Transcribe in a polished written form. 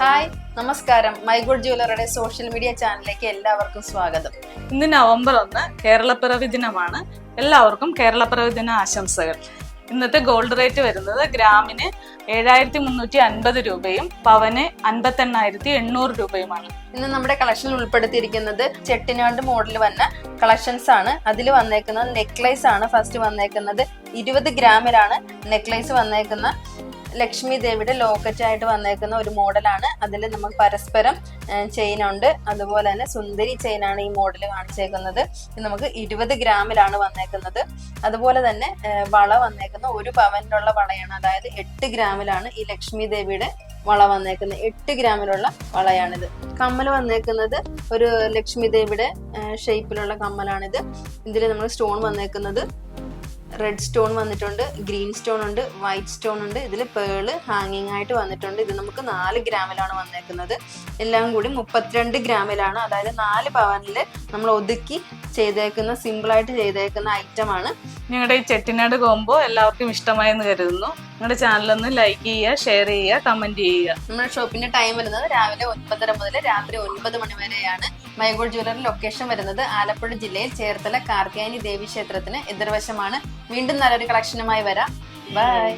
Hi നമസ്കാരം. മൈഗോഡ് ജ്വല്ലറിയുടെ social media ചാനലിലേക്ക് എല്ലാവർക്കും സ്വാഗതം. ഇന്ന് നവംബർ 1 കേരളപ്പിറവി ദിനമാണ്. എല്ലാവർക്കും കേരളപ്പിറവി ദിന ആശംസകൾ. ഇന്നത്തെ ഗോൾഡ് റേറ്റ് വരുന്നത് ഗ്രാമിന് 7350 രൂപയും പവന് 58,800 രൂപയുമാണ്. ഇന്ന് നമ്മുടെ കളക്ഷനിൽ ഉൾപ്പെടുത്തിയിരിക്കുന്നത് ചെട്ടിനാട് മോഡൽ വന്ന കളക്ഷൻസ് ആണ്. അതിൽ വന്നേക്കുന്നത് നെക്ലേസ് ആണ്. ഫസ്റ്റ് വന്നേക്കുന്നത് 20 ഗ്രാമിലാണ് നെക്ലേസ് വന്നേക്കുന്ന ലക്ഷ്മി ദേവിയുടെ ലോക്കറ്റ് ആയിട്ട് വന്നേക്കുന്ന ഒരു മോഡലാണ്. അതിൽ നമുക്ക് പരസ്പരം ചെയിൻ ഉണ്ട്. അതുപോലെ തന്നെ സുന്ദരി ചെയിൻ ആണ് ഈ മോഡൽ കാണിച്ചേക്കുന്നത്. ഇത് നമുക്ക് 20 ഗ്രാമിലാണ് വന്നേക്കുന്നത്. അതുപോലെ തന്നെ വള വന്നേക്കുന്ന 1 പവനിലുള്ള വളയാണ്. അതായത് 8 ഗ്രാമിലാണ് ഈ ലക്ഷ്മി ദേവിയുടെ വള വന്നേക്കുന്നത്. 8 ഗ്രാമിലുള്ള വളയാണിത്. കമ്മൽ വന്നേക്കുന്നത് ഒരു ലക്ഷ്മി ദേവിയുടെ ഷേപ്പിലുള്ള കമ്മലാണിത്. ഇതിൽ നമ്മൾ സ്റ്റോൺ വന്നേക്കുന്നത് റെഡ് സ്റ്റോൺ വന്നിട്ടുണ്ട്, ഗ്രീൻ സ്റ്റോൺ ഉണ്ട്, വൈറ്റ് സ്റ്റോൺ ഉണ്ട്. ഇതിൽ പേള് ഹാങ്ങിങ് ആയിട്ട് വന്നിട്ടുണ്ട്. ഇത് നമുക്ക് 4 ഗ്രാമിലാണ് വന്നേക്കുന്നത്. എല്ലാം കൂടി 32 ഗ്രാമിലാണ്. അതായത് 4 പവനിൽ നമ്മൾ ഒതുക്കി ചെയ്തേക്കുന്ന സിമ്പിളായിട്ട് ചെയ്തേക്കുന്ന ഐറ്റമാണ്. നിങ്ങളുടെ ഈ ചെട്ടിനാട് കോംബോ എല്ലാവർക്കും ഇഷ്ടമായെന്ന് കരുതുന്നു. നിങ്ങളുടെ ചാനലൊന്ന് ലൈക്ക് ചെയ്യുക, ഷെയർ ചെയ്യുക, കമന്റ് ചെയ്യുക. നമ്മുടെ ഷോപ്പിന്റെ ടൈം വരുന്നത് രാവിലെ 9:30 മുതൽ രാത്രി 9 മണി വരെയാണ്. മൈഗോഡ് ജ്വല്ലറി ലൊക്കേഷൻ വരുന്നത് ആലപ്പുഴ ജില്ലയിൽ ചേർത്തല കാർത്തിയാനി ദേവി ക്ഷേത്രത്തിന് എതിർവശമാണ്. വീണ്ടും നല്ലൊരു കളക്ഷനുമായി വരാം. ബൈ.